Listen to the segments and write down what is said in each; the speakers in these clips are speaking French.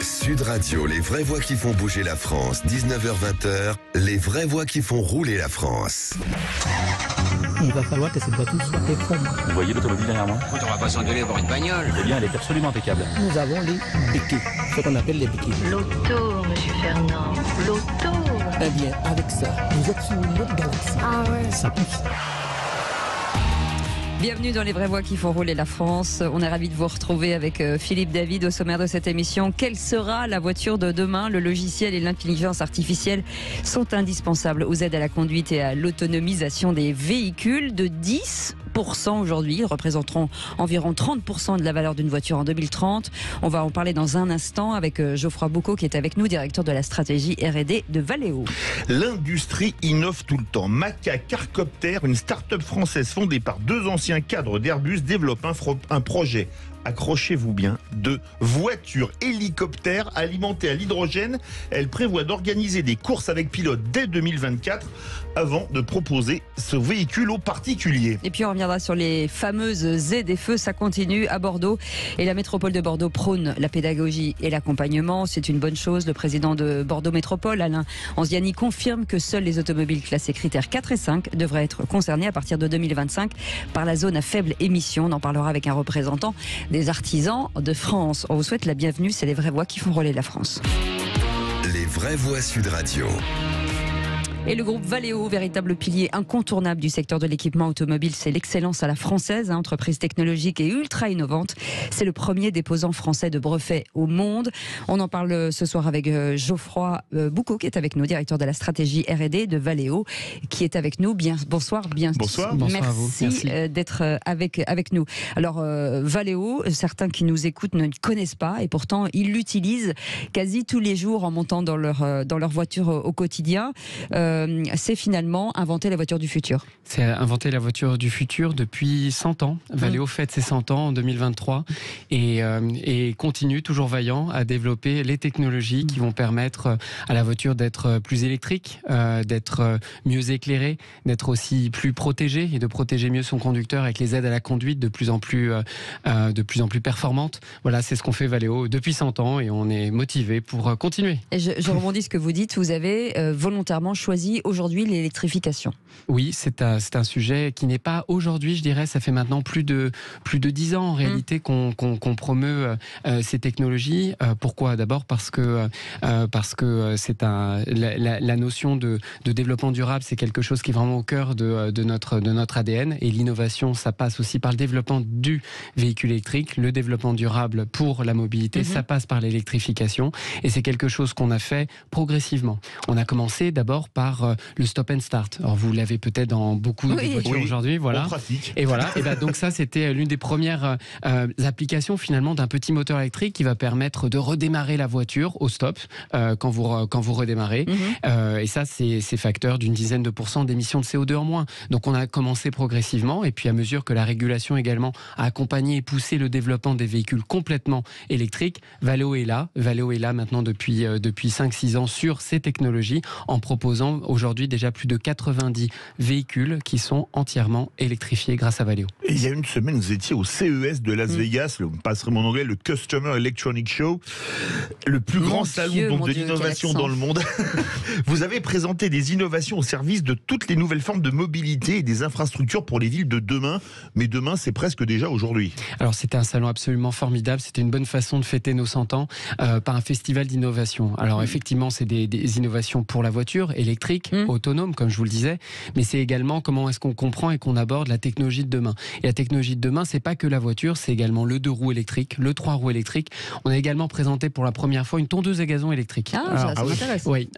Sud Radio, les vraies voix qui font bouger la France. 19h-20h, les vraies voix qui font rouler la France. Il va falloir que cette voiture soit performante. Vous voyez l'automobile derrière moi? On va pas s'engueuler pour une bagnole. Eh bien, elle est absolument impeccable. Nous avons les béquilles, ce qu'on appelle les béquilles. L'auto, monsieur Fernand, l'auto. Eh bien, avec ça, vous êtes sur une autre galaxie. Ah ouais. Ça pousse. Bienvenue dans les vraies voix qui font rouler la France. On est ravis de vous retrouver avec Philippe David au sommaire de cette émission. Quelle sera la voiture de demain? Le logiciel et l'intelligence artificielle sont indispensables aux aides à la conduite et à l'autonomisation des véhicules. De 10% aujourd'hui, ils représenteront environ 30% de la valeur d'une voiture en 2030. On va en parler dans un instant avec Geoffroy Boucaud qui est avec nous, directeur de la stratégie R&D de Valeo. L'industrie innove tout le temps. Maca Carcopter, une start-up française fondée par deux anciens cadres d'Airbus, développe un projet, accrochez-vous bien, de voiture hélicoptère alimentée à l'hydrogène. Elle prévoit d'organiser des courses avec pilote dès 2024 avant de proposer ce véhicule aux particuliers. Et puis on reviendra sur les fameuses ZFE, ça continue à Bordeaux. Et la métropole de Bordeaux prône la pédagogie et l'accompagnement. C'est une bonne chose. Le président de Bordeaux Métropole, Alain Anziani, confirme que seuls les automobiles classés critères 4 et 5 devraient être concernés à partir de 2025 par la zone à faible émission. On en parlera avec un représentant des artisans de France. On vous souhaite la bienvenue. C'est les vraies voix qui font rouler la France. Les vraies voix Sud Radio. Et le groupe Valeo, véritable pilier incontournable du secteur de l'équipement automobile, c'est l'excellence à la française, entreprise technologique et ultra innovante. C'est le premier déposant français de brevets au monde. On en parle ce soir avec Geoffroy Boucaud, qui est avec nous, directeur de la stratégie R&D de Valeo, qui est avec nous. Bonsoir. Bonsoir. Merci, à vous. Merci. D'être avec nous. Alors, Valeo, certains qui nous écoutent ne le connaissent pas et pourtant ils l'utilisent quasi tous les jours en montant dans leur voiture au quotidien. C'est finalement inventer la voiture du futur. C'est inventer la voiture du futur depuis 100 ans. Valeo fête ses 100 ans en 2023 et continue toujours vaillant à développer les technologies qui vont permettre à la voiture d'être plus électrique, d'être mieux éclairée, d'être aussi plus protégée et de protéger mieux son conducteur avec les aides à la conduite de plus en plus performantes. Voilà, c'est ce qu'on fait Valeo depuis 100 ans et on est motivé pour continuer. Et je rebondis ce que vous dites. Vous avez volontairement choisi aujourd'hui l'électrification. Oui, c'est un sujet qui n'est pas aujourd'hui, je dirais, ça fait maintenant plus de 10 ans en réalité qu'on promeut ces technologies. Pourquoi? D'abord parce que c'est la notion de développement durable, c'est quelque chose qui est vraiment au cœur de notre ADN, et l'innovation, ça passe aussi par le développement du véhicule électrique, le développement durable pour la mobilité, ça passe par l'électrification, et c'est quelque chose qu'on a fait progressivement. On a commencé d'abord par le stop and start. Alors vous l'avez peut-être dans beaucoup de voitures aujourd'hui, voilà. Pratique. Et voilà. Et ben donc ça, c'était l'une des premières applications finalement d'un petit moteur électrique qui va permettre de redémarrer la voiture au stop quand vous redémarrez. Et ça, c'est facteur d'une dizaine de % d'émissions de CO2 en moins. Donc on a commencé progressivement, et puis à mesure que la régulation également a accompagné et poussé le développement des véhicules complètement électriques, Valeo est là maintenant depuis 5-6 ans sur ces technologies, en proposant aujourd'hui déjà plus de 90 véhicules qui sont entièrement électrifiés grâce à Valeo. Et il y a une semaine, vous étiez au CES de Las Vegas, vous passerez mon anglais, le Customer Electronic Show, le plus grand salon de l'innovation dans le monde. Vous avez présenté des innovations au service de toutes les nouvelles formes de mobilité et des infrastructures pour les villes de demain. Mais demain, c'est presque déjà aujourd'hui. Alors c'était un salon absolument formidable, c'était une bonne façon de fêter nos 100 ans par un festival d'innovation. Alors effectivement, c'est des innovations pour la voiture électrique, autonome, comme je vous le disais, mais c'est également comment est-ce qu'on comprend et qu'on aborde la technologie de demain. Et la technologie de demain, c'est pas que la voiture, c'est également le 2 roues électrique, le 3 roues électrique. On a également présenté pour la première fois une tondeuse à gazon électrique. Ça m'intéresse. Oui.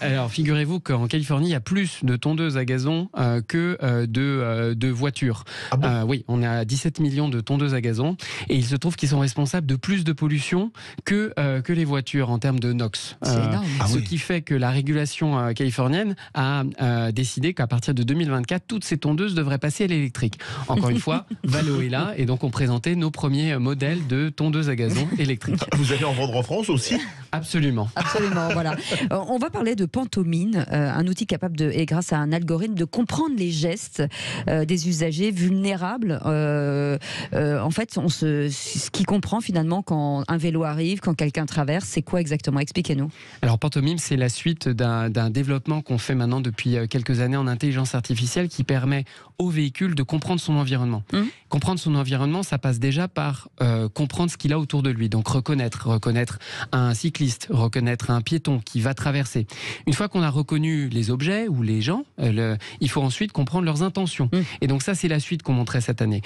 Alors figurez-vous qu'en Californie, il y a plus de tondeuses à gazon que de voitures. Ah bon? Oui, on a 17 millions de tondeuses à gazon, et il se trouve qu'ils sont responsables de plus de pollution que les voitures en termes de NOx. C'est énorme. Ce qui fait que la régulation californienne a décidé qu'à partir de 2024, toutes ces tondeuses devraient passer à l'électrique. Encore une fois, Valeo est là et donc on présentait nos premiers modèles de tondeuses à gazon électriques. Vous allez en vendre en France aussi? Absolument. Absolument, voilà. On va parler de Pantomime, un outil capable et grâce à un algorithme, de comprendre les gestes des usagers vulnérables. En fait, ce qui comprend finalement quand un vélo arrive, quand quelqu'un traverse, c'est quoi exactement? Expliquez-nous. Alors Pantomime, c'est la suite d'un développement qu'on fait maintenant depuis quelques années en intelligence artificielle qui permet au véhicule de comprendre son environnement. Comprendre son environnement, ça passe déjà par comprendre ce qu'il a autour de lui. Donc reconnaître un cycliste, reconnaître un piéton qui va traverser. Une fois qu'on a reconnu les objets ou les gens, il faut ensuite comprendre leurs intentions. Et donc ça, c'est la suite qu'on montrait cette année.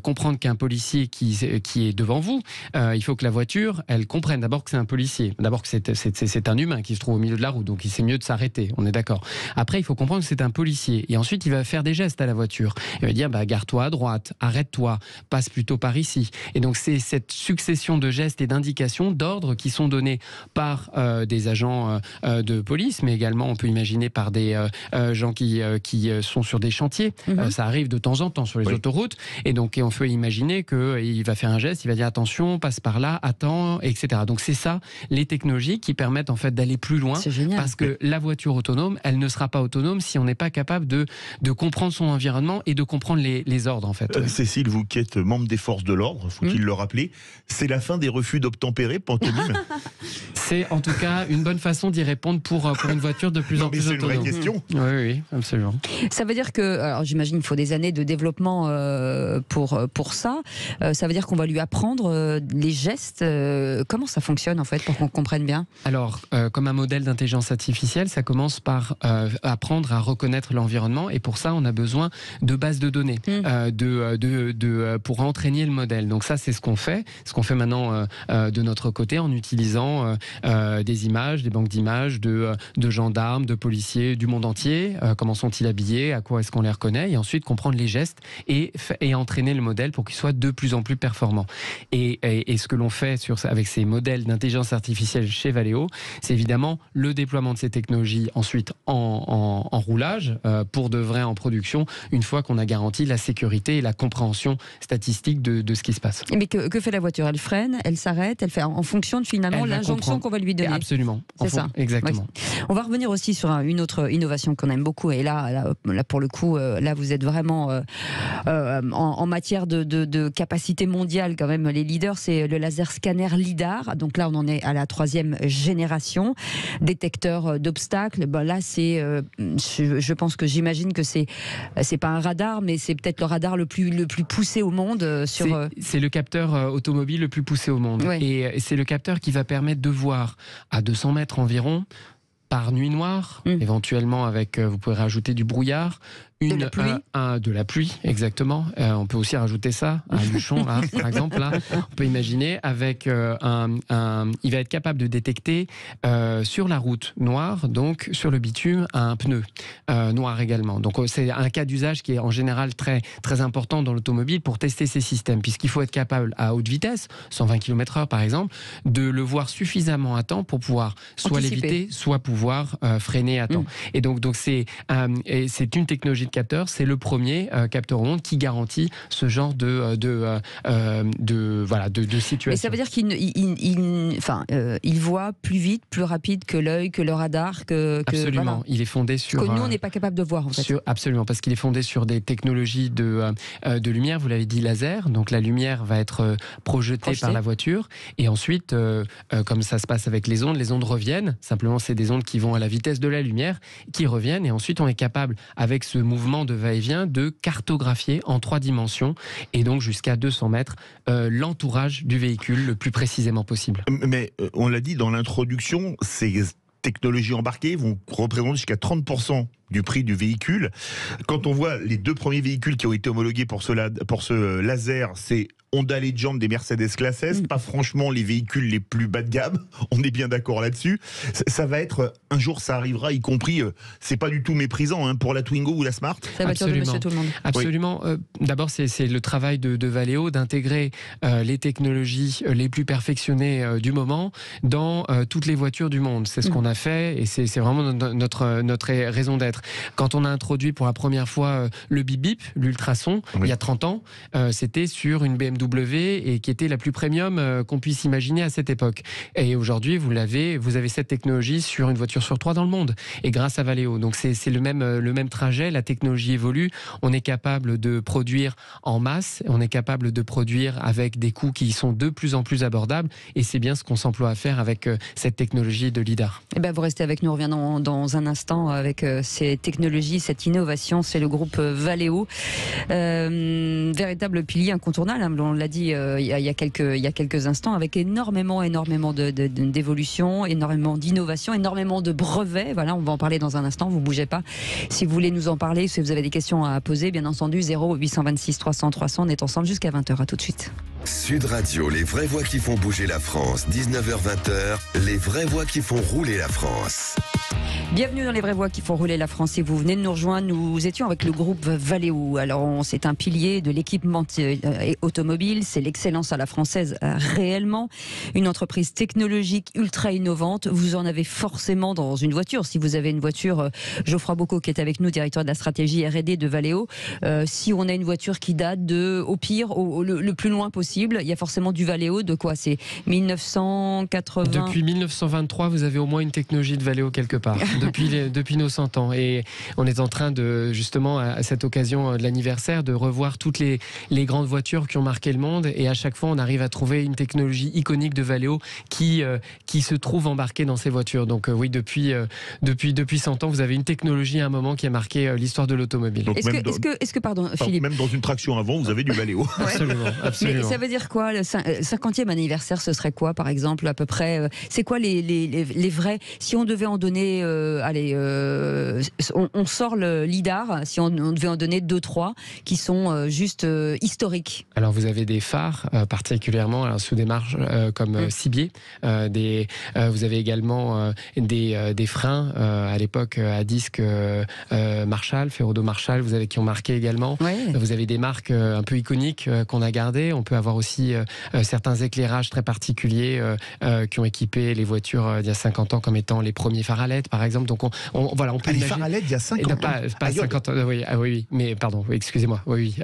Comprendre qu'un policier qui est devant vous, il faut que la voiture, elle comprenne d'abord que c'est un policier, d'abord que c'est un humain qui se trouve au milieu de la route, donc il c'est mieux de s'arrêter, on est d'accord. Après, il faut comprendre que c'est un policier, et ensuite il va faire des gestes à la voiture. Il va dire, gare-toi à droite, arrête-toi, passe plutôt par ici. Et donc c'est cette succession de gestes et d'indications, d'ordres qui sont donnés par des agents de police, mais également on peut imaginer par des gens qui sont sur des chantiers. Ça arrive de temps en temps sur les autoroutes, et donc on peut imaginer qu'il va faire un geste, il va dire attention, passe par là, attends, etc. Donc c'est ça, les technologies qui permettent en fait d'aller plus loin, parce que la voiture autonome, elle ne sera pas autonome si on n'est pas capable de comprendre son environnement et de comprendre les ordres en fait. Cécile, vous qui êtes membre des forces de l'ordre, faut-il le rappeler, c'est la fin des refus d'obtempérer, Pantomime? C'est en tout cas une bonne façon d'y répondre pour une voiture de plus en plus autonome. C'est une vraie question. Oui, absolument. Ça veut dire que, alors j'imagine qu'il faut des années de développement pour ça. Ça veut dire qu'on va lui apprendre les gestes. Comment ça fonctionne en fait pour qu'on comprenne bien? Alors, comme un modèle d'intelligence artificielle, ça commence par apprendre à reconnaître l'environnement, et pour ça, on a besoin de bases de données pour entraîner le modèle. Donc ça, c'est ce qu'on fait maintenant de notre côté en utilisant des images, des banques d'images de gendarmes, de policiers du monde entier. Comment sont-ils habillés? À quoi est-ce qu'on les reconnaît? Et ensuite comprendre les gestes et entraîner le modèle pour qu'il soit de plus en plus performant. Et ce que l'on fait avec ces modèles d'intelligence artificielle chez Valeo, c'est évidemment le déploiement de ces technologies ensuite en roulage, pour de vrai en production, une fois qu'on a garanti la sécurité et la compréhension statistique de ce qui se passe. Mais que fait la voiture? Elle freine, elle s'arrête, elle fait en fonction de finalement l'injonction qu'on va lui donner. Absolument. C'est ça. Exactement. Ouais. On va revenir aussi sur une autre innovation qu'on aime beaucoup, et là pour le coup, là vous êtes vraiment en matière de capacité mondiale quand même les leaders, c'est le laser scanner LIDAR. Donc là on en est à la 3e génération, détecteur d'obstacles. Là c'est, je pense que j'imagine que c'est pas un radar, mais c'est peut-être le radar le plus poussé au monde. C'est le capteur automobile le plus poussé au monde. Ouais. Et c'est le capteur qui va permettre de voir à 200 mètres environ, par nuit noire, éventuellement avec, vous pouvez rajouter du brouillard, de la pluie, exactement. On peut aussi rajouter ça, un bûchon, là, par exemple. Là, on peut imaginer avec il va être capable de détecter sur la route noire, donc sur le bitume, un pneu noir également. Donc c'est un cas d'usage qui est en général très, très important dans l'automobile pour tester ces systèmes, puisqu'il faut être capable à haute vitesse, 120 km/h par exemple, de le voir suffisamment à temps pour pouvoir soit l'éviter, soit pouvoir freiner à temps. Et donc c'est une technologie de capteur, c'est le premier capteur au monde qui garantit ce genre de situation. Mais ça veut dire qu'il voit plus vite, plus rapide que l'œil, que le radar, absolument. Voilà. Il est fondé sur. Ce que nous on n'est pas capable de voir en fait. Absolument, parce qu'il est fondé sur des technologies de lumière. Vous l'avez dit, laser. Donc la lumière va être projetée par la voiture, et ensuite, comme ça se passe avec les ondes reviennent. Simplement, c'est des ondes qui vont à la vitesse de la lumière, qui reviennent, et ensuite on est capable, avec ce mouvement de va-et-vient, de cartographier en 3 dimensions, et donc jusqu'à 200 mètres, l'entourage du véhicule le plus précisément possible. Mais on l'a dit dans l'introduction, ces technologies embarquées vont représenter jusqu'à 30% du prix du véhicule. Quand on voit les 2 premiers véhicules qui ont été homologués pour ce laser, c'est Honda Legend des Mercedes Classe S, pas franchement les véhicules les plus bas de gamme, on est bien d'accord là-dessus. Ça va être, un jour ça arrivera, y compris, c'est pas du tout méprisant hein, pour la Twingo ou la Smart. C'est la voiture de Monsieur Tout le Monde. Absolument. Oui. D'abord, c'est le travail de Valeo d'intégrer les technologies les plus perfectionnées du moment dans toutes les voitures du monde. C'est ce qu'on a fait et c'est vraiment notre raison d'être. Quand on a introduit pour la première fois le bip bip, l'ultrason, il y a 30 ans, c'était sur une BMW et qui était la plus premium qu'on puisse imaginer à cette époque. Et aujourd'hui, vous avez cette technologie sur une voiture sur 3 dans le monde et grâce à Valeo. Donc c'est le même trajet, la technologie évolue, on est capable de produire en masse, on est capable de produire avec des coûts qui sont de plus en plus abordables et c'est bien ce qu'on s'emploie à faire avec cette technologie de lidar. Eh ben, vous restez avec nous, on revient dans un instant avec ces technologies, cette innovation, c'est le groupe Valeo, véritable pilier incontournable, hein, on l'a dit il y a quelques instants, avec énormément d'évolution, énormément d'innovation, énormément de brevets. Voilà, on va en parler dans un instant, vous bougez pas. Si vous voulez nous en parler, si vous avez des questions à poser, bien entendu, 0826 300 300, on est ensemble jusqu'à 20h, à tout de suite. Sud Radio, les vraies voix qui font bouger la France, 19h-20h, les vraies voix qui font rouler la France. Bienvenue dans les vraies voix qui font rouler la France. Si vous venez de nous rejoindre, nous étions avec le groupe Valeo. Alors, c'est un pilier de l'équipement automobile. C'est l'excellence à la française réellement. Une entreprise technologique ultra innovante. Vous en avez forcément dans une voiture. Si vous avez une voiture, Geoffroy Bocot qui est avec nous, directeur de la stratégie R&D de Valeo. Si on a une voiture qui date au pire, le plus loin possible, il y a forcément du Valeo. De quoi? C'est 1980. Depuis 1923, vous avez au moins une technologie de Valeo quelque part. Depuis nos 100 ans. Et on est en train de, justement, à cette occasion de l'anniversaire, de revoir toutes les grandes voitures qui ont marqué le monde. Et à chaque fois, on arrive à trouver une technologie iconique de Valeo qui se trouve embarquée dans ces voitures. Donc oui, depuis 100 ans, vous avez une technologie à un moment qui a marqué l'histoire de l'automobile. Est-ce que, pardon, Philippe, même dans une traction avant, vous avez du Valeo. Ouais. Absolument. Mais ça veut dire quoi? Le 50e anniversaire, ce serait quoi, par exemple, à peu près? C'est quoi les vrais? Si on devait en donner, on sort le lidar, si on devait en donner 2-3 qui sont juste historiques. Alors vous avez des phares particulièrement sous des marges comme Cibier. Vous avez également des freins à l'époque à disque Marshall, Ferrodo Marshall, qui ont marqué également. Ouais. Vous avez des marques un peu iconiques qu'on a gardées. On peut avoir aussi certains éclairages très particuliers qui ont équipé les voitures d'il y a 50 ans comme étant les premiers phares à LED, par exemple. Donc on peut les phares à LED il y a 50 ans. Pas 50 ans. Oui, mais pardon, excusez-moi. Oui.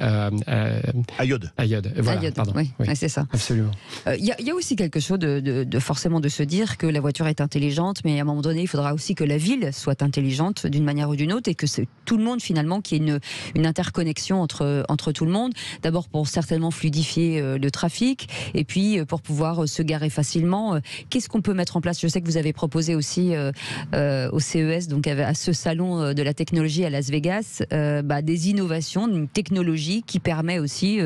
Iode. Voilà, Iode, pardon. Oui, c'est ça. Absolument. Il y a aussi quelque chose de forcément de se dire que la voiture est intelligente, mais à un moment donné, il faudra aussi que la ville soit intelligente d'une manière ou d'une autre et que c'est tout le monde finalement qui ait une interconnexion entre tout le monde. D'abord pour certainement fluidifier le trafic et puis pour pouvoir se garer facilement. Qu'est-ce qu'on peut mettre en place? Je sais que vous avez proposé aussi au CES, donc à ce salon de la technologie à Las Vegas, des innovations, une technologie qui permet aussi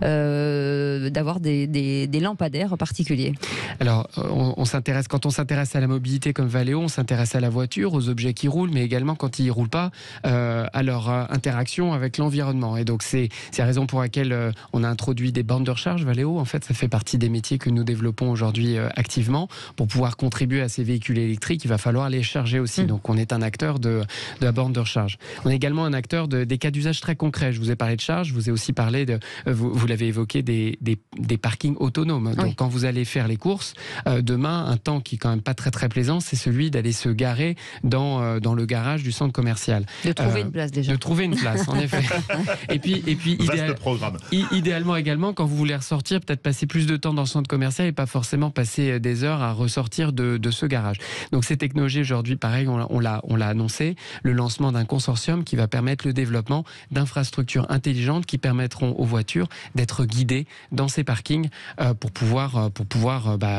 d'avoir des lampadaires particuliers. Alors, quand on s'intéresse à la mobilité comme Valeo, on s'intéresse à la voiture, aux objets qui roulent, mais également quand ils ne roulent pas, à leur interaction avec l'environnement. Et donc, c'est la raison pour laquelle on a introduit des bornes de recharge Valeo. En fait, ça fait partie des métiers que nous développons aujourd'hui activement. Pour pouvoir contribuer à ces véhicules électriques, il va falloir les charger aussi. Donc, on est un acteur de la borne de recharge. On est également un acteur des cas d'usage très concrets. Je vous ai parlé de charge, je vous ai aussi parlé vous l'avez évoqué, des parkings autonomes. Donc, quand vous allez faire les courses, demain, un temps qui est quand même pas très très plaisant, c'est celui d'aller se garer dans le garage du centre commercial. De trouver une place déjà. De trouver une place, en effet. Et puis idéalement également, quand vous voulez ressortir, peut-être passer plus de temps dans le centre commercial et pas forcément passer des heures à ressortir de ce garage. Donc ces technologies aujourd'hui, pareil, on l'a annoncé, le lancement d'un consortium qui va permettre le développement d'infrastructures intelligentes qui permettront aux voitures d'être guidées dans ces parkings pour pouvoir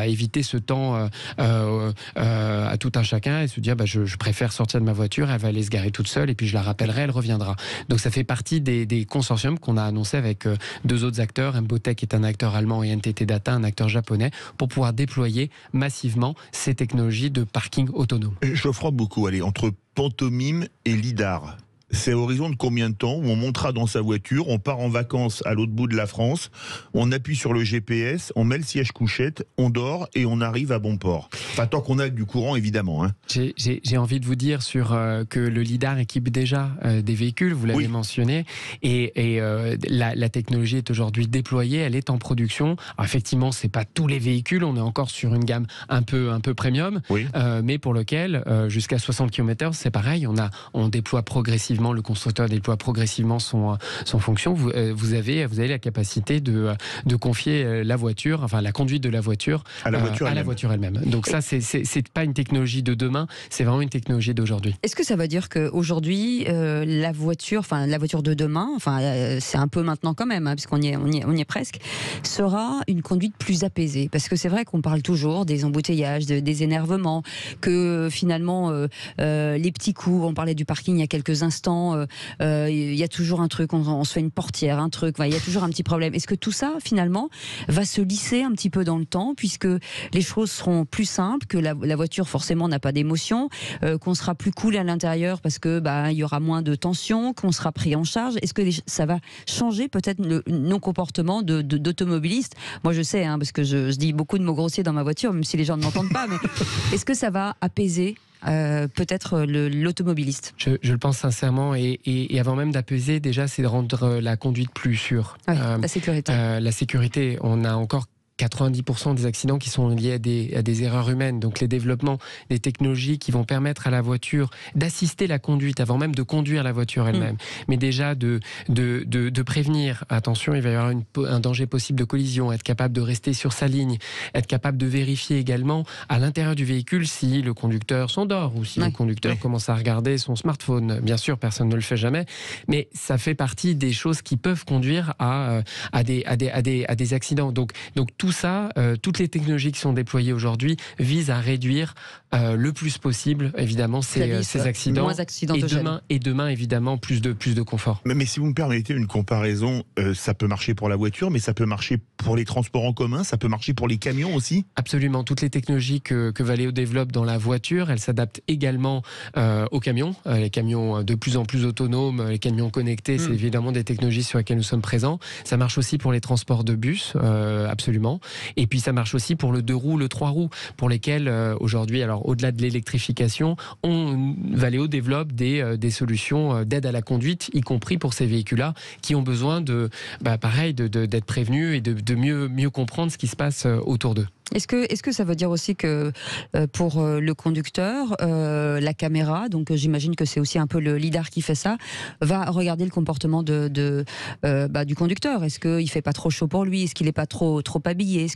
éviter ce temps à tout un chacun et se dire je préfère sortir de ma voiture, elle va aller se garer toute seule et puis je la rappellerai, elle reviendra. Donc ça fait partie des consortiums qu'on a annoncé avec deux autres acteurs. Embotech est un acteur allemand et NTT Data un acteur japonais pour pouvoir déployer massivement ces technologies de parking autonome. Je crois beaucoup, entre pantomime et lidar. c'est à horizon de combien de temps où on montera dans sa voiture, on part en vacances à l'autre bout de la France, on appuie sur le GPS, on met le siège couchette, on dort et on arrive à bon port. Enfin, tant qu'on a du courant, évidemment. Hein. J'ai envie de vous dire que le lidar équipe déjà des véhicules, vous l'avez mentionné, et la technologie est aujourd'hui déployée, elle est en production. Alors effectivement, c'est pas tous les véhicules, on est encore sur une gamme un peu premium, mais pour lequel jusqu'à 60 km/h, c'est pareil, on déploie progressivement, le constructeur déploie progressivement son fonction. Vous avez la capacité de confier la voiture, enfin la conduite de la voiture à la voiture elle-même. Donc ça, c'est pas une technologie de demain, c'est vraiment une technologie d'aujourd'hui. Est-ce que ça veut dire qu'aujourd'hui, la voiture de demain, c'est un peu maintenant quand même, hein, puisqu'on y est presque, sera une conduite plus apaisée? Parce que c'est vrai qu'on parle toujours des embouteillages, des énervements, que finalement les petits coups, on parlait du parking il y a quelques instants, il y a toujours un truc, on se fait une portière, un truc, il y a toujours un petit problème. Est-ce que tout ça finalement va se lisser un petit peu dans le temps, puisque les choses seront plus simples, que la voiture forcément n'a pas d'émotion, qu'on sera plus cool à l'intérieur parce que il y aura moins de tension, qu'on sera pris en charge? Est-ce que ça va changer peut-être nos comportements d'automobilistes? Moi je sais, hein, parce que je dis beaucoup de mots grossiers dans ma voiture, même si les gens ne m'entendent pas, mais est-ce que ça va apaiser peut-être l'automobiliste? Je le pense sincèrement, et avant même d'apaiser, déjà c'est de rendre la conduite plus sûre. La sécurité. La sécurité, on a encore 90% des accidents qui sont liés à des erreurs humaines. Donc les développements des technologies qui vont permettre à la voiture d'assister la conduite avant même de conduire la voiture elle-même. Mais déjà de prévenir, attention, il va y avoir un danger possible de collision, être capable de rester sur sa ligne, être capable de vérifier également à l'intérieur du véhicule si le conducteur s'endort ou si le conducteur commence à regarder son smartphone. Bien sûr, personne ne le fait jamais, mais ça fait partie des choses qui peuvent conduire à des accidents. Donc tout ça, toutes les technologies qui sont déployées aujourd'hui visent à réduire le plus possible, évidemment, ces accidents. Moins accidentogènes. Et demain, évidemment, plus de confort. Mais si vous me permettez une comparaison, ça peut marcher pour la voiture, mais ça peut marcher pour les transports en commun, ça peut marcher pour les camions aussi? Absolument. Toutes les technologies que Valeo développe dans la voiture, elles s'adaptent également aux camions. Les camions de plus en plus autonomes, les camions connectés, c'est évidemment des technologies sur lesquelles nous sommes présents. Ça marche aussi pour les transports de bus, absolument. Et puis ça marche aussi pour le 2 roues, le 3 roues, pour lesquels aujourd'hui, alors au-delà de l'électrification, Valeo développe des solutions d'aide à la conduite, y compris pour ces véhicules-là, qui ont besoin d'être prévenus et de mieux comprendre ce qui se passe autour d'eux. Est-ce que ça veut dire aussi que pour le conducteur, la caméra, donc j'imagine que c'est aussi un peu le lidar qui fait ça, va regarder le comportement du conducteur? Est-ce qu'il fait pas trop chaud pour lui? Est-ce qu'il est pas trop habillé?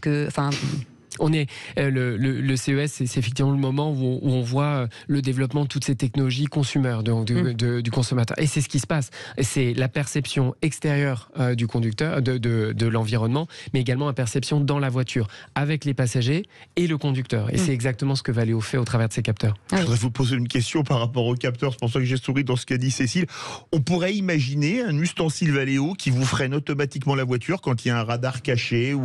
Le CES, c'est effectivement le moment où on voit le développement de toutes ces technologies consumer, donc du consommateur. Et c'est ce qui se passe. C'est la perception extérieure du conducteur, de l'environnement, mais également la perception dans la voiture, avec les passagers et le conducteur. Et c'est exactement ce que Valeo fait au travers de ces capteurs. Je voudrais vous poser une question par rapport aux capteurs. C'est pour ça que j'ai souri dans ce qu'a dit Cécile. On pourrait imaginer un ustensile Valeo qui vous freine automatiquement la voiture quand il y a un radar caché ou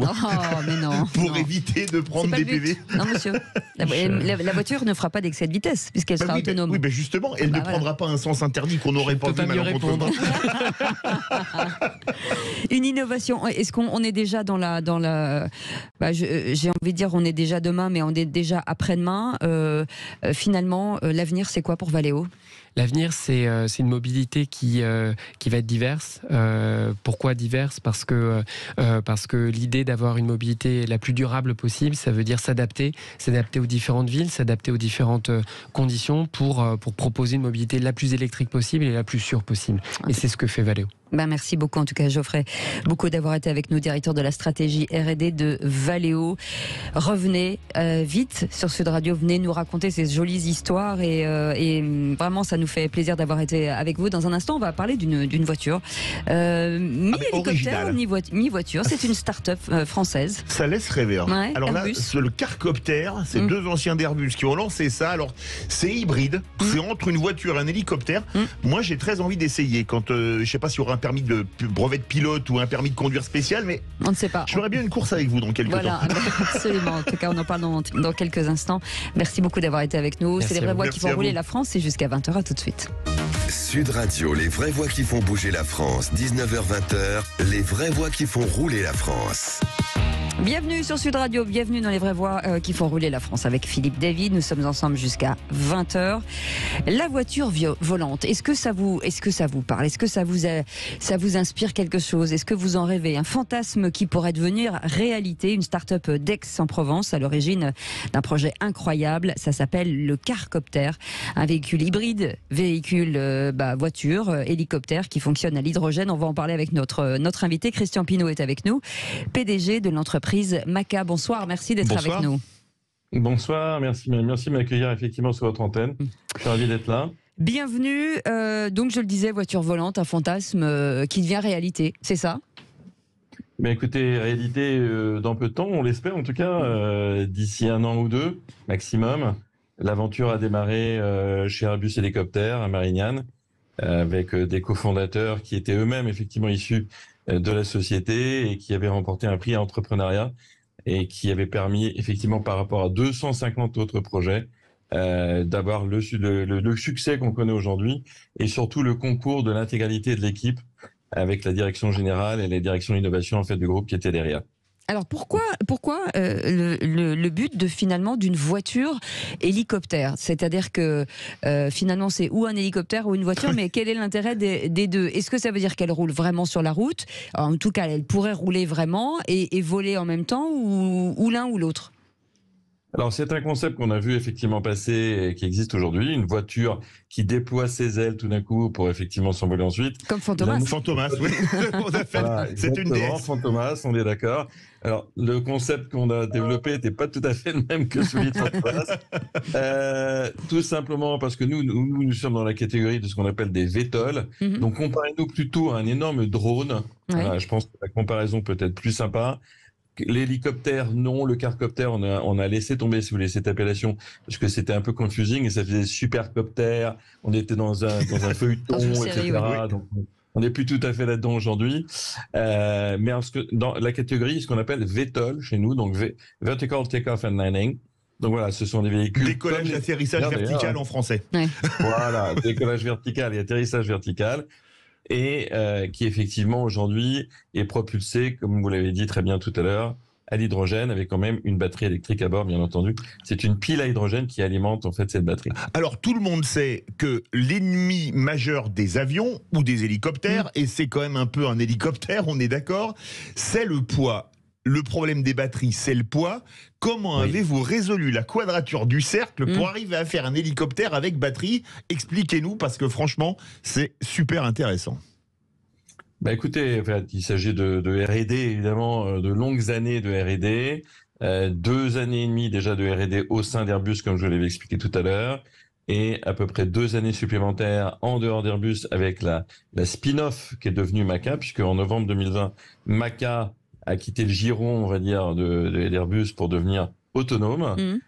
mais non, pour éviter de prendre des PV. Non, monsieur. La voiture ne fera pas d'excès de vitesse puisqu'elle sera autonome. Oui, justement, elle ne prendra pas un sens interdit qu'on n'aurait pas vu malencontreusement. Une innovation. Est-ce qu'on est déjà dans la j'ai envie de dire on est déjà demain, mais on est déjà après-demain. Finalement, l'avenir, c'est quoi pour Valeo? L'avenir, c'est une mobilité qui va être diverse. Pourquoi diverse? Parce que l'idée d'avoir une mobilité la plus durable possible, ça veut dire s'adapter aux différentes villes, s'adapter aux différentes conditions pour proposer une mobilité la plus électrique possible et la plus sûre possible. Et c'est ce que fait Valeo. Merci beaucoup en tout cas Geoffrey beaucoup d'avoir été avec nous, directeur de la stratégie R&D de Valeo. Revenez vite sur Sud Radio, venez nous raconter ces jolies histoires et vraiment ça nous fait plaisir d'avoir été avec vous. Dans un instant on va parler d'une voiture mi-hélicoptère, mi-voiture. C'est une start-up française. Ça laisse rêver. Ouais, alors Airbus. Là, le Carcopter, c'est deux anciens d'Airbus qui ont lancé ça. Alors c'est hybride, c'est entre une voiture et un hélicoptère. Moi j'ai très envie d'essayer quand je sais pas s'il y aura un permis de brevet de pilote ou un permis de conduire spécial, mais on ne sait pas. Je ferais bien une course avec vous dans quelques temps. Absolument. En tout cas, on en parle dans quelques instants. Merci beaucoup d'avoir été avec nous. C'est les vraies voix qui font rouler la France. C'est jusqu'à 20h. À tout de suite. Sud Radio, les vraies voix qui font bouger la France. 19h-20h, les vraies voix qui font rouler la France. Bienvenue sur Sud Radio, bienvenue dans les vraies voix qui font rouler la France avec Philippe David. Nous sommes ensemble jusqu'à 20h. La voiture volante, est-ce que ça vous parle? Est-ce que ça vous inspire quelque chose? Est-ce que vous en rêvez? Un fantasme qui pourrait devenir réalité, une start-up d'Aix-en-Provence à l'origine d'un projet incroyable. Ça s'appelle le Carcopter, un véhicule hybride, voiture, hélicoptère qui fonctionne à l'hydrogène. On va en parler avec notre invité. Christian Pinault est avec nous, PDG de l'entreprise Maca. Bonsoir, merci d'être avec nous. Bonsoir, merci de m'accueillir effectivement sur votre antenne. Je suis ravi d'être là. Bienvenue. Donc je le disais, voiture volante, un fantasme qui devient réalité, c'est ça? Mais écoutez, réalité dans peu de temps, on l'espère en tout cas, d'ici 1 an ou 2 maximum. L'aventure a démarré chez Airbus Hélicoptère à Marignane, avec des cofondateurs qui étaient eux-mêmes effectivement issus de la société et qui avaient remporté un prix à entrepreneuriat et qui avait permis effectivement par rapport à 250 autres projets d'avoir le succès qu'on connaît aujourd'hui et surtout le concours de l'intégralité de l'équipe avec la direction générale et les directions d'innovation en fait du groupe qui étaient derrière. Alors pourquoi le but finalement d'une voiture hélicoptère? C'est-à-dire que finalement c'est ou un hélicoptère ou une voiture, mais quel est l'intérêt des deux? Est-ce que ça veut dire qu'elle roule vraiment sur la route? En tout cas, elle pourrait rouler vraiment et voler en même temps, ou l'un ou l'autre? Alors c'est un concept qu'on a vu effectivement passer et qui existe aujourd'hui, une voiture qui déploie ses ailes tout d'un coup pour effectivement s'envoler ensuite. Comme Fantomas. Fantomas, oui. Voilà, c'est une déesse. Fantomas, on est d'accord. Alors le concept qu'on a développé n'était pas tout à fait le même que celui de Fantomas. Tout simplement parce que nous sommes dans la catégorie de ce qu'on appelle des VTOL. Donc comparez-nous plutôt à un énorme drone. Je pense que la comparaison peut être plus sympa. L'hélicoptère, non. Le carcopter, on a laissé tomber, si vous voulez, cette appellation, parce que c'était un peu confusing et ça faisait supercopter. On était dans un feuilleton, etc. Donc, on n'est plus tout à fait là-dedans aujourd'hui. Mais dans la catégorie, ce qu'on appelle VTOL chez nous, donc Vertical Takeoff and Landing. Donc voilà, ce sont des véhicules. Décollage, atterrissage vertical en français. Ouais. Voilà, décollage vertical et atterrissage vertical. Et qui effectivement aujourd'hui est propulsé, comme vous l'avez dit très bien tout à l'heure, à l'hydrogène avec quand même une batterie électrique à bord, bien entendu. C'est une pile à hydrogène qui alimente en fait cette batterie. Alors tout le monde sait que l'ennemi majeur des avions ou des hélicoptères, et c'est quand même un peu un hélicoptère, on est d'accord, c'est le poids. Le problème des batteries, c'est le poids. Comment avez-vous résolu la quadrature du cercle pour arriver à faire un hélicoptère avec batterie? Expliquez-nous, parce que franchement, c'est super intéressant. Bah écoutez, en fait, il s'agit de R&D, évidemment, de longues années de R&D, 2 années et demie déjà de R&D au sein d'Airbus, comme je l'avais expliqué tout à l'heure, et à peu près 2 années supplémentaires en dehors d'Airbus avec la spin-off qui est devenue Maca, puisque en novembre 2020, Maca a quitté le giron, on va dire, d'Airbus pour devenir autonome.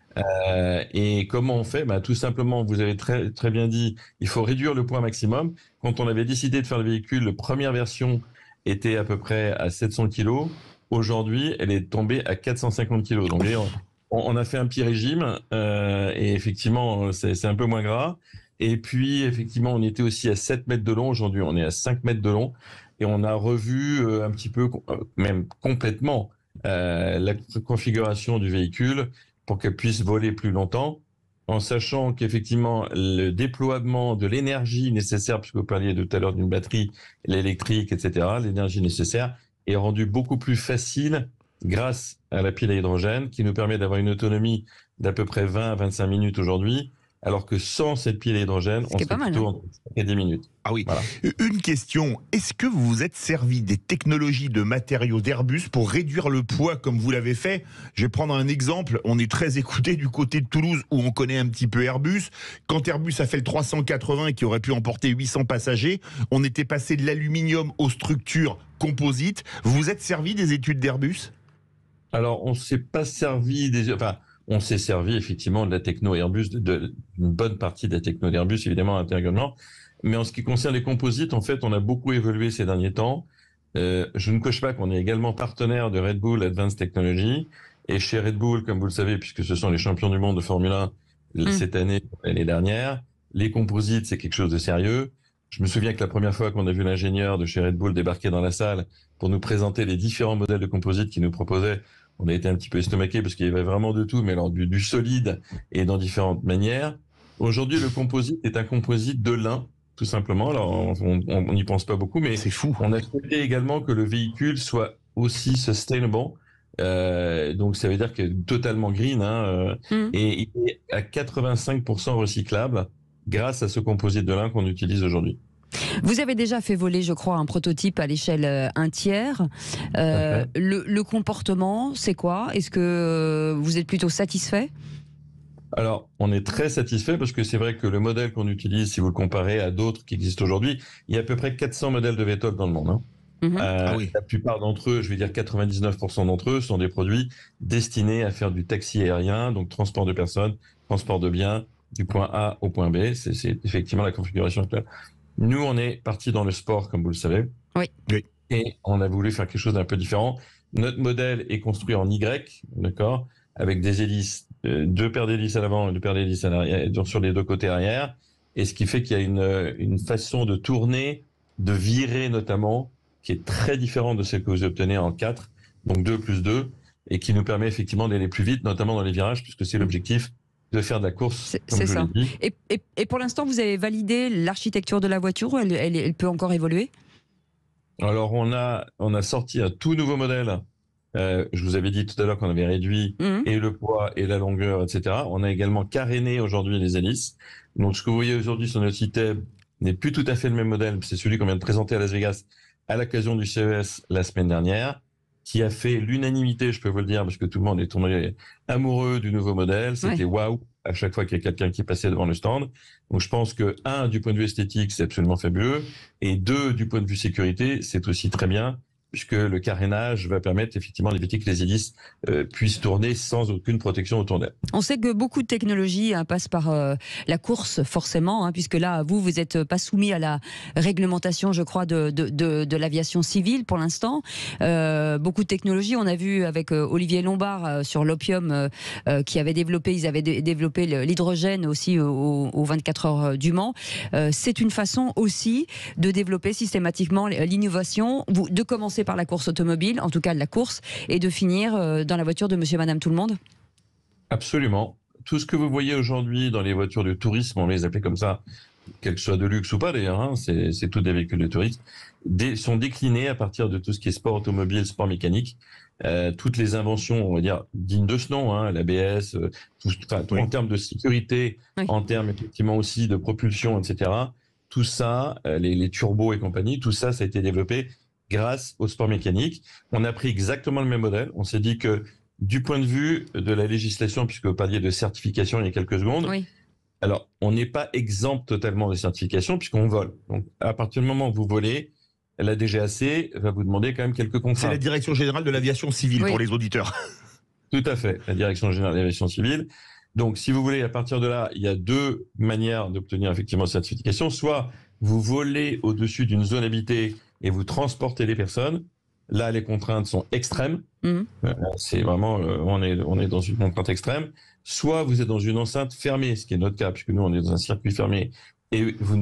Et comment on fait? Tout simplement, vous avez très, très bien dit, il faut réduire le poids maximum. Quand on avait décidé de faire le véhicule, la première version était à peu près à 700 kg. Aujourd'hui, elle est tombée à 450 kg. Donc, on a fait un petit régime et effectivement, c'est un peu moins gras. Et puis, effectivement, on était aussi à 7 mètres de long. Aujourd'hui, on est à 5 mètres de long. Et on a revu un petit peu, même complètement, la configuration du véhicule pour qu'elle puisse voler plus longtemps, en sachant qu'effectivement, le déploiement de l'énergie nécessaire, puisque vous parliez tout à l'heure d'une batterie, l'électrique, etc., l'énergie nécessaire est rendue beaucoup plus facile grâce à la pile à hydrogène, qui nous permet d'avoir une autonomie d'à peu près 20 à 25 minutes aujourd'hui, alors que sans cette pile à hydrogène, on serait plutôt entre 5 et 10 minutes. Ah oui. Voilà. Une question, est-ce que vous vous êtes servi des technologies de matériaux d'Airbus pour réduire le poids comme vous l'avez fait? Je vais prendre un exemple, on est très écouté du côté de Toulouse où on connaît un petit peu Airbus. Quand Airbus a fait le 380 qui aurait pu emporter 800 passagers, on était passé de l'aluminium aux structures composites. Vous vous êtes servi des études d'Airbus? Alors, on ne s'est pas servi on s'est servi effectivement de la techno Airbus, d'une bonne partie de la techno d'Airbus, évidemment, intégralement. Mais en ce qui concerne les composites, en fait, on a beaucoup évolué ces derniers temps. Je ne coche pas qu'on est également partenaire de Red Bull Advanced Technology. Et chez Red Bull, comme vous le savez, puisque ce sont les champions du monde de Formule 1 cette année et l'année dernière, les composites, c'est quelque chose de sérieux. Je me souviens que la première fois qu'on a vu l'ingénieur de chez Red Bull débarquer dans la salle pour nous présenter les différents modèles de composite qu'il nous proposait, on a été un petit peu estomaqué parce qu'il y avait vraiment de tout, mais alors du solide et dans différentes manières. Aujourd'hui, le composite est un composite de lin, tout simplement. Alors, on n'y pense pas beaucoup, mais C'est fou. on a souhaité également que le véhicule soit aussi sustainable. Donc, ça veut dire qu'il est totalement green, et il est à 85% recyclable grâce à ce composite de lin qu'on utilise aujourd'hui. Vous avez déjà fait voler, je crois, un prototype à l'échelle 1 tiers. Le comportement, c'est quoi? Est-ce que vous êtes plutôt satisfait? Alors, on est très satisfait parce que c'est vrai que le modèle qu'on utilise, si vous le comparez à d'autres qui existent aujourd'hui, il y a à peu près 400 modèles de VTOL dans le monde. La plupart d'entre eux, je vais dire 99% d'entre eux, sont des produits destinés à faire du taxi aérien, donc transport de personnes, transport de biens, du point A au point B. C'est effectivement la configuration actuelle. Nous, on est parti dans le sport, comme vous le savez. Oui. Et on a voulu faire quelque chose d'un peu différent. Notre modèle est construit en Y, d'accord, avec des hélices, 2 paires d'hélices à l'avant et 2 paires d'hélices à l'arrière, sur les 2 côtés arrière. Et ce qui fait qu'il y a une façon de tourner, de virer notamment, qui est très différente de celle que vous obtenez en 4, donc 2 plus 2, et qui nous permet effectivement d'aller plus vite, notamment dans les virages, puisque c'est l'objectif de faire de la course, comme je l'ai dit. Et pour l'instant, vous avez validé l'architecture de la voiture, elle peut encore évoluer? Alors, on a sorti un tout nouveau modèle. Je vous avais dit tout à l'heure qu'on avait réduit et le poids et la longueur, etc. On a également caréné aujourd'hui les hélices. Donc, ce que vous voyez aujourd'hui sur notre site web n'est plus tout à fait le même modèle. C'est celui qu'on vient de présenter à Las Vegas à l'occasion du CES la semaine dernière, qui a fait l'unanimité, je peux vous le dire, parce que tout le monde est tombé amoureux du nouveau modèle. C'était waouh à chaque fois qu'il y a quelqu'un qui passait devant le stand. Donc, je pense que, 1, du point de vue esthétique, c'est absolument fabuleux. Et 2, du point de vue sécurité, c'est aussi très bien, puisque le carénage va permettre effectivement d'éviter que les hélices puissent tourner sans aucune protection autour d'elles. On sait que beaucoup de technologies passent par la course, forcément, puisque là, vous n'êtes pas soumis à la réglementation, je crois, de l'aviation civile pour l'instant. Beaucoup de technologies, on a vu avec Olivier Lombard sur l'Opium, qui avait développé, ils avaient développé l'hydrogène aussi aux 24 heures du Mans. C'est une façon aussi de développer systématiquement l'innovation, de commencer par la course automobile, en tout cas de la course, et de finir dans la voiture de monsieur et madame tout le monde? Absolument. Tout ce que vous voyez aujourd'hui dans les voitures de tourisme, on les appelle comme ça, qu'elles soient de luxe ou pas d'ailleurs, c'est tous des véhicules de tourisme, sont déclinés à partir de tout ce qui est sport automobile, sport mécanique. Toutes les inventions, on va dire, dignes de ce nom, l'ABS, en termes de sécurité, en termes effectivement aussi de propulsion, etc. Tout ça, les turbos et compagnie, tout ça, ça a été développé grâce au sport mécanique. On a pris exactement le même modèle. On s'est dit que du point de vue de la législation, puisque vous parliez de certification il y a quelques secondes, alors on n'est pas exempt totalement de certification puisqu'on vole. Donc à partir du moment où vous volez, la DGAC va vous demander quand même quelques contraintes. C'est la Direction Générale de l'Aviation Civile pour les auditeurs. Tout à fait, la Direction Générale de l'Aviation Civile. Donc si vous voulez, à partir de là, il y a 2 manières d'obtenir effectivement cette certification. Soit vous volez au-dessus d'une zone habitée et vous transportez les personnes. Là, les contraintes sont extrêmes. C'est vraiment, on est dans une contrainte extrême. Soit vous êtes dans une enceinte fermée, ce qui est notre cas, puisque nous, on est dans un circuit fermé, et vous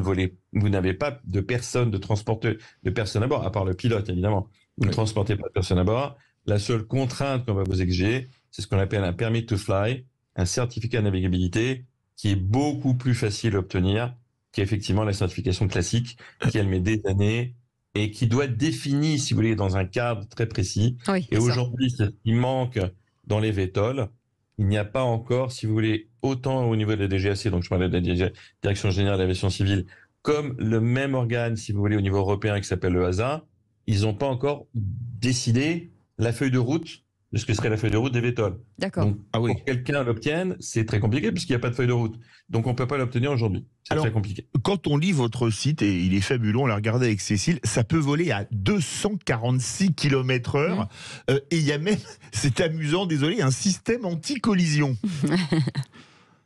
n'avez pas de personne, de personne à bord, à part le pilote, évidemment. Vous ne transportez pas de personne à bord. La seule contrainte qu'on va vous exiger, c'est ce qu'on appelle un permit to fly, un certificat de navigabilité, qui est beaucoup plus facile à obtenir qu'effectivement la certification classique, qui elle met des années, et qui doit être définie, si vous voulez, dans un cadre très précis. Et aujourd'hui, il manque dans les VTOL. Il n'y a pas encore, si vous voulez, autant au niveau de la DGAC, donc je parlais de la Direction Générale de l'Aviation Civile, comme le même organe, si vous voulez, au niveau européen qui s'appelle le EASA, ils n'ont pas encore décidé la feuille de route de ce que serait la feuille de route des VTOL. D'accord. Donc, pour que quelqu'un l'obtienne, c'est très compliqué puisqu'il n'y a pas de feuille de route. Donc, on ne peut pas l'obtenir aujourd'hui. C'est très compliqué. Quand on lit votre site, et il est fabuleux, on l'a regardé avec Cécile, ça peut voler à 246 km/h. Et il y a même, c'est amusant, désolé, un système anti-collision.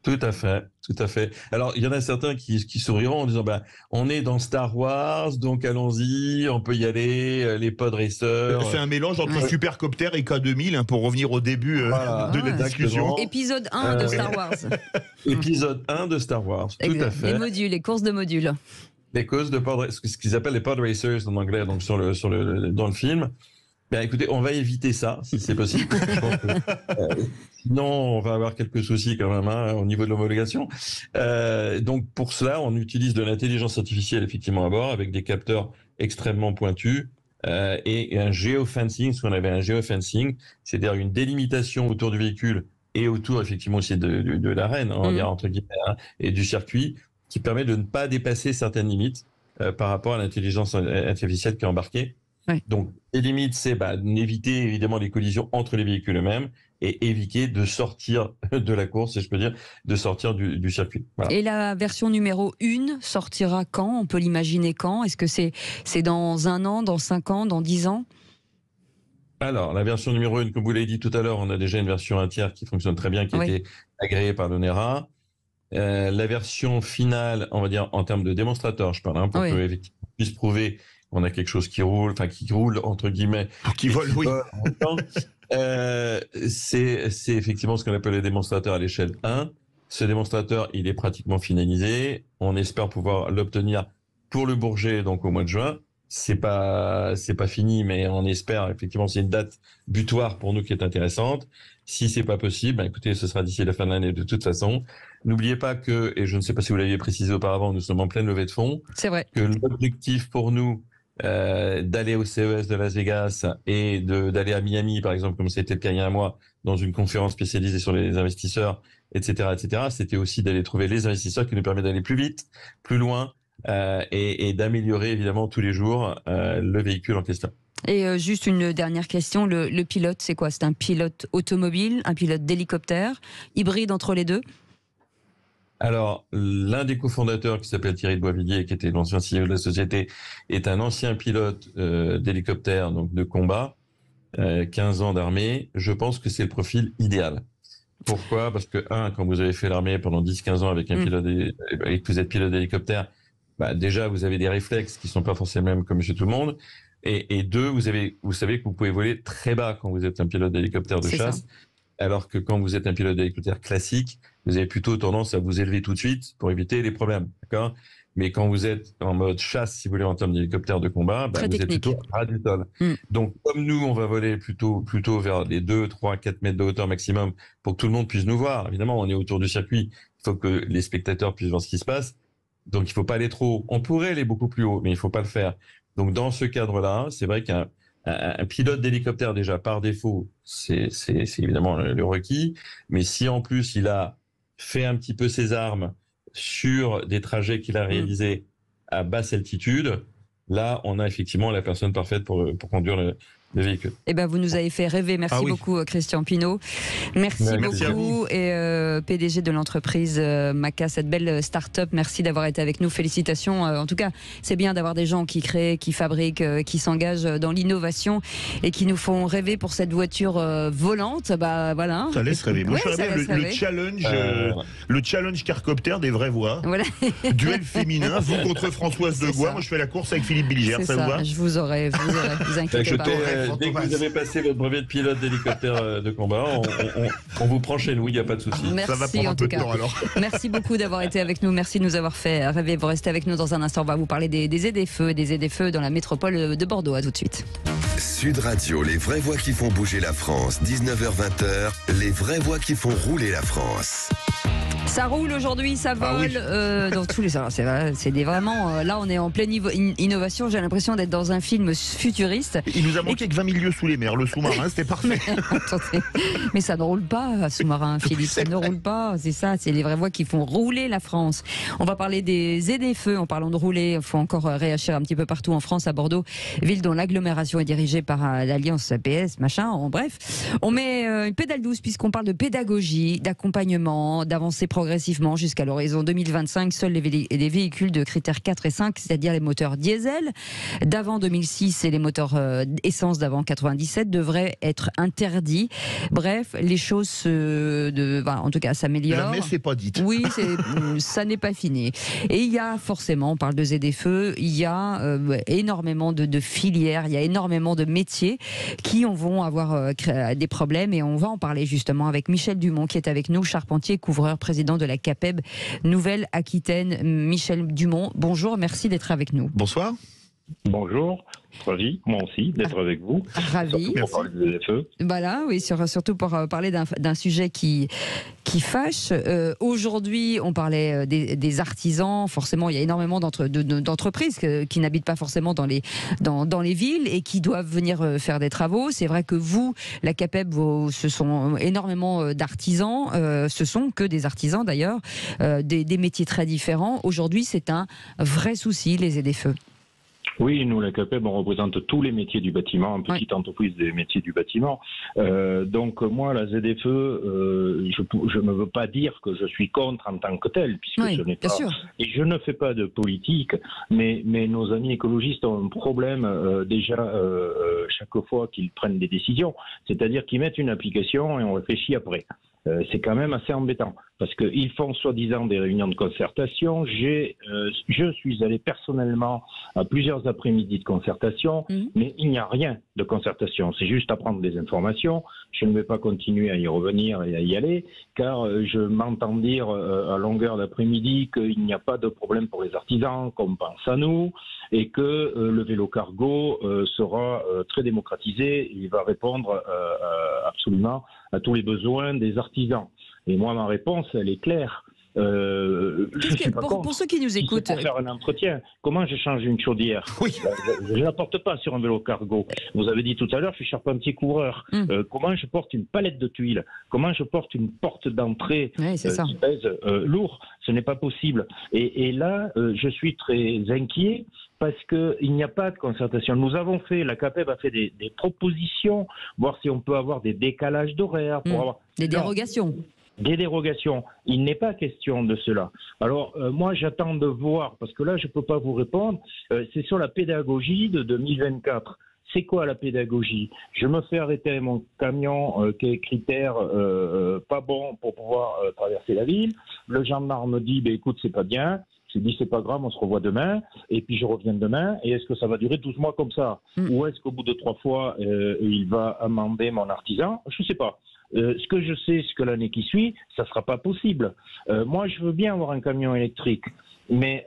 Tout à fait, tout à fait. Alors, il y en a certains qui souriront en disant, on est dans Star Wars, donc allons-y, on peut y aller, les pod racers. C'est un mélange entre Supercopter et K2000, pour revenir au début de la discussion. Épisode 1 de Star Wars. Épisode 1 de Star Wars, tout à fait. Les modules, les courses de modules. les causes de ce qu'ils appellent les pod racers en anglais, donc dans le film. Ben écoutez, on va éviter ça si c'est possible. Je pense que, sinon, on va avoir quelques soucis quand même au niveau de l'homologation. Donc pour cela, on utilise de l'intelligence artificielle effectivement à bord avec des capteurs extrêmement pointus et un géofencing, ce qu'on avait un géofencing, c'est-à-dire une délimitation autour du véhicule et autour effectivement aussi de l'arène, on va dire entre guillemets, et du circuit, qui permet de ne pas dépasser certaines limites par rapport à l'intelligence artificielle qui est embarquée. Oui. Donc, les limites, c'est d'éviter évidemment les collisions entre les véhicules eux-mêmes et éviter de sortir de la course, si je peux dire, de sortir du circuit. Voilà. Et la version numéro 1 sortira quand? On peut l'imaginer quand? Est-ce que c'est dans 1 an, dans 5 ans, dans 10 ans? Alors, la version numéro 1, comme vous l'avez dit tout à l'heure, on a déjà une version 1 tiers qui fonctionne très bien, qui a été agréée par l'ONERA. La version finale, on va dire en termes de démonstrateur, je parle, pour que effectivement on puisse prouver qu'on a quelque chose qui roule entre guillemets, qui vole, oui. C'est effectivement ce qu'on appelle les démonstrateurs à l'échelle 1. Ce démonstrateur, il est pratiquement finalisé. On espère pouvoir l'obtenir pour le Bourget, donc au mois de juin. C'est pas fini, mais on espère effectivement, c'est une date butoir pour nous qui est intéressante. Si c'est pas possible, écoutez, ce sera d'ici la fin de l'année de toute façon. N'oubliez pas que, et je ne sais pas si vous l'aviez précisé auparavant, nous sommes en pleine levée de fonds. C'est vrai. Que l'objectif pour nous, d'aller au CES de Las Vegas et d'aller à Miami, par exemple, comme c'était le cas il y a un mois, dans une conférence spécialisée sur les investisseurs, etc., c'était aussi d'aller trouver les investisseurs qui nous permettent d'aller plus vite, plus loin, et d'améliorer évidemment tous les jours le véhicule en question. Et juste une dernière question, le pilote, c'est quoi? C'est un pilote automobile, un pilote d'hélicoptère, hybride entre les deux? Alors, l'un des cofondateurs, qui s'appelle Thierry de Boisvilliers, qui était l'ancien CEO de la société, est un ancien pilote d'hélicoptère, donc de combat, 15 ans d'armée. Je pense que c'est le profil idéal. Pourquoi? Parce que, quand vous avez fait l'armée pendant 10-15 ans avec un pilote et que vous êtes pilote d'hélicoptère, déjà, vous avez des réflexes qui sont pas forcément les mêmes que monsieur tout le monde. Et 2, vous savez que vous pouvez voler très bas quand vous êtes un pilote d'hélicoptère de chasse. Ça. Alors que quand vous êtes un pilote d'hélicoptère classique, vous avez plutôt tendance à vous élever tout de suite pour éviter les problèmes, d'accord? Mais quand vous êtes en mode chasse, si vous voulez, en termes d'hélicoptère de combat, vous êtes plutôt ras du sol. Donc, comme nous, on va voler plutôt vers les 2, 3, 4 mètres de hauteur maximum pour que tout le monde puisse nous voir. Évidemment, on est autour du circuit. Il faut que les spectateurs puissent voir ce qui se passe. Donc, il faut pas aller trop haut. On pourrait aller beaucoup plus haut, mais il faut pas le faire. Donc, dans ce cadre-là, c'est vrai qu'un pilote d'hélicoptère, déjà, par défaut, c'est évidemment le requis. Mais si en plus, il a fait un petit peu ses armes sur des trajets qu'il a réalisés à basse altitude, là, on a effectivement la personne parfaite pour conduire le véhicule. Eh ben, vous nous avez fait rêver. Merci beaucoup, Christian Pinault. Merci beaucoup. Et PDG de l'entreprise Maca, cette belle start-up. Merci d'avoir été avec nous. Félicitations. En tout cas, c'est bien d'avoir des gens qui créent, qui fabriquent, qui s'engagent dans l'innovation et qui nous font rêver pour cette voiture volante. Voilà. Ça laisse rêver. Moi, je rêve le challenge carcoptère des vraies voix. Voilà. Duel féminin, vous contre Françoise Degois. Moi, je fais la course avec Philippe Billiger. Ça vous va? Je vous aurai. Vous inquiétez pas. Dès que vous avez passé votre brevet de pilote d'hélicoptère de combat, on vous prend chez nous, il n'y a pas de souci. Merci, ça va prendre un peu de temps alors. Merci beaucoup d'avoir été avec nous, merci de nous avoir fait rêver. Vous restez avec nous dans un instant, on va vous parler des ZFE dans la métropole de Bordeaux. À tout de suite. Sud Radio, les vraies voix qui font bouger la France, 19h-20h, les vraies voix qui font rouler la France. Ça roule aujourd'hui, ça vole dans tous les sens. C'est vraiment. Là, on est en pleine innovation. J'ai l'impression d'être dans un film futuriste. Il nous a manqué que 20 000 lieues sous les mers. Le sous-marin, c'était parfait. Mais ça ne roule pas, sous-marin, Philippe. Ça ne roule pas. C'est ça. C'est les vraies voix qui font rouler la France. On va parler des ZFE. En parlant de rouler, il faut encore réagir un petit peu partout en France, à Bordeaux, ville dont l'agglomération est dirigée par l'Alliance APS, machin. Bref, on met une pédale douce puisqu'on parle de pédagogie, d'accompagnement, d'avancer progressivement jusqu'à l'horizon 2025. Seuls les véhicules de critères 4 et 5, c'est-à-dire les moteurs diesel d'avant 2006 et les moteurs essence d'avant 97 devraient être interdits. Bref, les choses en tout cas s'améliorent. La messe n'est pas dite. Oui, ça n'est pas fini. Et il y a forcément, on parle de ZFE, il y a énormément de filières, il y a énormément de métiers qui vont avoir des problèmes, et on va en parler justement avec Michel Dumont qui est avec nous, charpentier, couvreur, président président de la CAPEB Nouvelle-Aquitaine. Michel Dumont, bonjour, merci d'être avec nous. Bonsoir. Bonjour, ravi, moi aussi, d'être avec vous. Ravi. Pour parler des ZFE. Voilà, oui, surtout pour parler d'un sujet qui fâche. Aujourd'hui, on parlait des artisans. Forcément, il y a énormément d'entreprises qui n'habitent pas forcément dans les villes et qui doivent venir faire des travaux. C'est vrai que vous, la CAPEB, ce sont énormément d'artisans. Ce sont que des artisans d'ailleurs, des métiers très différents. Aujourd'hui, c'est un vrai souci, les ZFE. Oui, nous, la CAPEB, on représente tous les métiers du bâtiment, une petite entreprise des métiers du bâtiment. Donc, moi, la ZFE, je ne veux pas dire que je suis contre en tant que tel, puisque ce n'est pas... Sûr. Et je ne fais pas de politique, mais nos amis écologistes ont un problème chaque fois qu'ils prennent des décisions, c'est-à-dire qu'ils mettent une application et on réfléchit après. C'est quand même assez embêtant parce qu'ils font soi-disant des réunions de concertation. Je suis allé personnellement à plusieurs après-midi de concertation, mais il n'y a rien de concertation. C'est juste à prendre des informations. Je ne vais pas continuer à y revenir et à y aller, car je m'entends dire à longueur d'après-midi qu'il n'y a pas de problème pour les artisans, qu'on pense à nous, et que le vélo cargo sera très démocratisé. Il va répondre absolument à tous les besoins des artisans. Et moi, ma réponse, elle est claire. Pour ceux qui nous écoutent, pour faire un entretien, comment je change une chaudière? Je ne la porte pas sur un vélo cargo. Vous avez dit tout à l'heure, je suis charpentier couvreur. Comment je porte une palette de tuiles? Comment je porte une porte d'entrée qui pèse lourd? Ce n'est pas possible. Et là, je suis très inquiet parce qu'il n'y a pas de concertation. Nous avons fait, la CAPEB a fait des propositions, voir si on peut avoir des décalages d'horaire, pour avoir des dérogations. Des dérogations. Il n'est pas question de cela. Alors, moi, j'attends de voir, parce que là, je ne peux pas vous répondre. C'est sur la pédagogie de 2024. C'est quoi la pédagogie? Je me fais arrêter mon camion qui est critère pas bon pour pouvoir traverser la ville. Le gendarme me dit, écoute, c'est pas bien. Je dis, c'est pas grave, on se revoit demain. Et puis, je reviens demain. Et est-ce que ça va durer 12 mois comme ça? Ou est-ce qu'au bout de 3 fois, il va amender mon artisan? Je ne sais pas. Ce que je sais, c'est que l'année qui suit, ça ne sera pas possible. Moi, je veux bien avoir un camion électrique, mais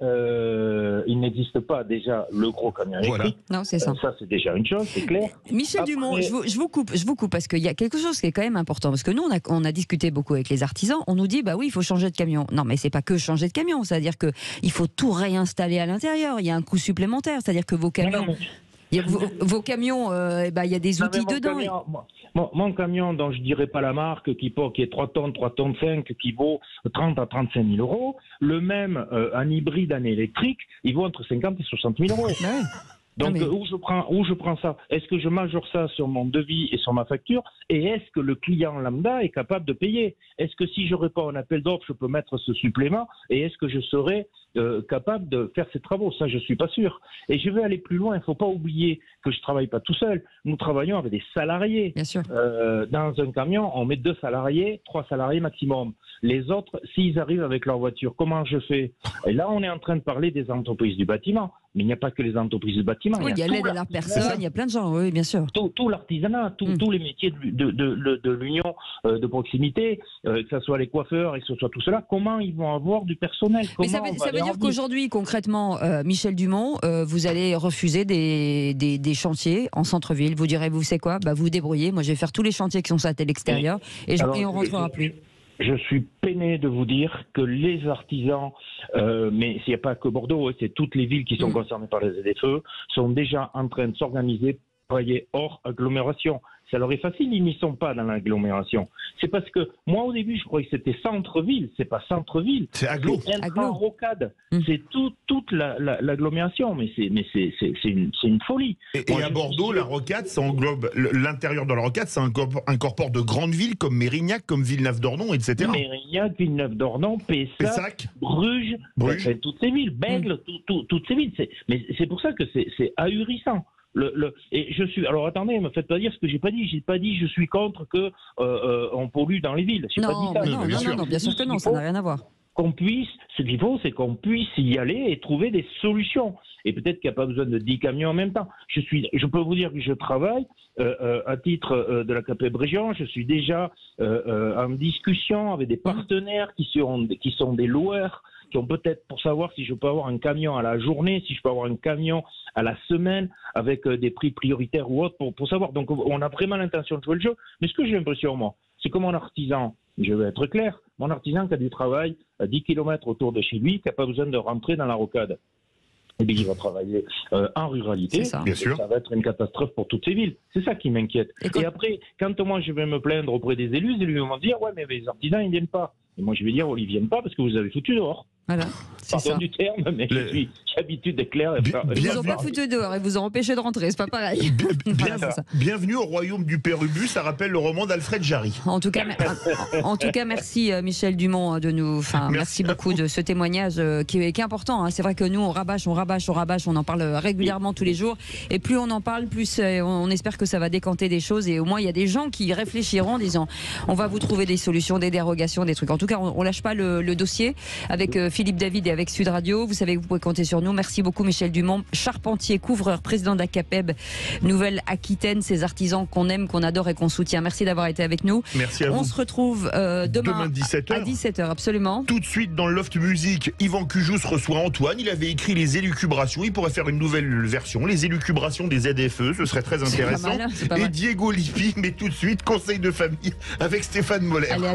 il n'existe pas déjà le gros camion électrique. Non, c'est ça. Ça, c'est déjà une chose, c'est clair. Michel Dumont, je vous coupe parce qu'il y a quelque chose qui est quand même important. Parce que nous, on a discuté beaucoup avec les artisans. On nous dit, bah oui, il faut changer de camion. Non, mais c'est pas que changer de camion. C'est-à-dire qu'il faut tout réinstaller à l'intérieur. Il y a un coût supplémentaire. C'est-à-dire que vos camions... Vos camions, il y a des outils dedans. Mon camion, dont je ne dirais pas la marque, qui est 3 tonnes 5, qui vaut 30 à 35 000 euros, le même en hybride, en électrique, il vaut entre 50 et 60 000 euros. Donc, où je prends ça? Est-ce que je majore ça sur mon devis et sur ma facture? Et est-ce que le client lambda est capable de payer? Est-ce que si je réponds à un appel d'offres, je peux mettre ce supplément? Et est-ce que je serai capable de faire ces travaux? Ça, je ne suis pas sûr. Et je vais aller plus loin. Il ne faut pas oublier que je ne travaille pas tout seul. Nous travaillons avec des salariés. Bien sûr. Dans un camion, on met 2 salariés, 3 salariés maximum. Les autres, s'ils arrivent avec leur voiture, comment je fais? Et là, on est en train de parler des entreprises du bâtiment. Mais il n'y a pas que les entreprises du bâtiment. Oui, il y a l'aide à la personne, il y a plein de gens, oui, bien sûr. Tout l'artisanat, tous les métiers de l'union de proximité, que ce soit les coiffeurs et que ce soit tout cela, comment ils vont avoir du personnel? Mais ça veut dire qu'aujourd'hui, concrètement, Michel Dumont, vous allez refuser des chantiers en centre-ville. Vous direz, vous savez quoi, vous débrouillez, moi je vais faire tous les chantiers qui sont à l'extérieur et on ne rentrera plus. Je suis peiné de vous dire que les artisans, mais il n'y a pas que Bordeaux, c'est toutes les villes qui sont concernées par les ZFE, sont déjà en train de s'organiser pour travailler hors agglomération. Ça leur est facile, ils n'y sont pas dans l'agglomération. C'est parce que moi au début je croyais que c'était centre-ville, c'est pas centre-ville. C'est agglo. C'est intra-rocade. C'est toute l'agglomération, mais c'est une folie. Et à Bordeaux, la rocade, ça englobe l'intérieur de la rocade, ça incorpore de grandes villes comme Mérignac, comme Villeneuve-d'Ornon, etc. Mérignac, Villeneuve-d'Ornon, Pessac, Bruges. Toutes ces villes, Bègles, toutes ces villes. Mais c'est pour ça que c'est ahurissant. Et je suis. Alors attendez, ne me faites pas dire ce que j'ai pas dit. J'ai pas dit je suis contre que on pollue dans les villes. J'ai pas dit ça. Non, bien sûr que non, ça n'a rien à voir. Ce qu'il faut, c'est qu'on puisse y aller et trouver des solutions. et peut-être qu'il n'y a pas besoin de 10 camions en même temps. Je peux vous dire que je travaille à titre de la CAPEB Région, je suis déjà en discussion avec des partenaires qui sont des loueurs, qui ont peut-être pour savoir si je peux avoir un camion à la journée, si je peux avoir un camion à la semaine, avec des prix prioritaires ou autres, pour savoir. Donc on a vraiment l'intention de jouer le jeu. Mais ce que j'ai l'impression, moi, c'est que mon artisan, je vais être clair, mon artisan qui a du travail à 10 km autour de chez lui, qui n'a pas besoin de rentrer dans la rocade, eh bien, il va travailler en ruralité. Bien sûr. Ça va être une catastrophe pour toutes ces villes. C'est ça qui m'inquiète. Et après, quand moi je vais me plaindre auprès des élus vont me dire « Ouais, mais les artisans, ils ne viennent pas ». Et moi, je vais dire « Oh, ils ne viennent pas parce que vous avez foutu dehors ». Voilà, c'est Pardon ça. du terme, mais j'ai l'habitude d'être clair. Ils vous ont pas foutu dehors et vous ont empêché de rentrer, c'est pas pareil. Voilà, c'est ça. Bienvenue au royaume du Pérubus, ça rappelle le roman d'Alfred Jarry. En tout cas, merci Michel Dumont de nous. Merci beaucoup de ce témoignage qui est important. Hein. C'est vrai que nous on rabâche, on en parle régulièrement tous les jours. Et plus on en parle, plus on espère que ça va décanter des choses. Et au moins il y a des gens qui réfléchiront en disant on va vous trouver des solutions, des dérogations, des trucs. En tout cas, on lâche pas le dossier avec Philippe David et avec Sud Radio. Vous savez que vous pouvez compter sur nous. Merci beaucoup Michel Dumont, charpentier, couvreur, président de la CAPEB Nouvelle-Aquitaine, ces artisans qu'on aime, qu'on adore et qu'on soutient. Merci d'avoir été avec nous. Merci à vous. On se retrouve demain 17h. à 17h, absolument. Tout de suite dans le Loft Musique, Yvan Cujous reçoit Antoine. Il avait écrit les élucubrations. Il pourrait faire une nouvelle version, les élucubrations des ZFE. Ce serait très intéressant. C'est pas mal, c'est pas Et mal. Diego Lippi, mais tout de suite, conseil de famille avec Stéphane Moller. Allez,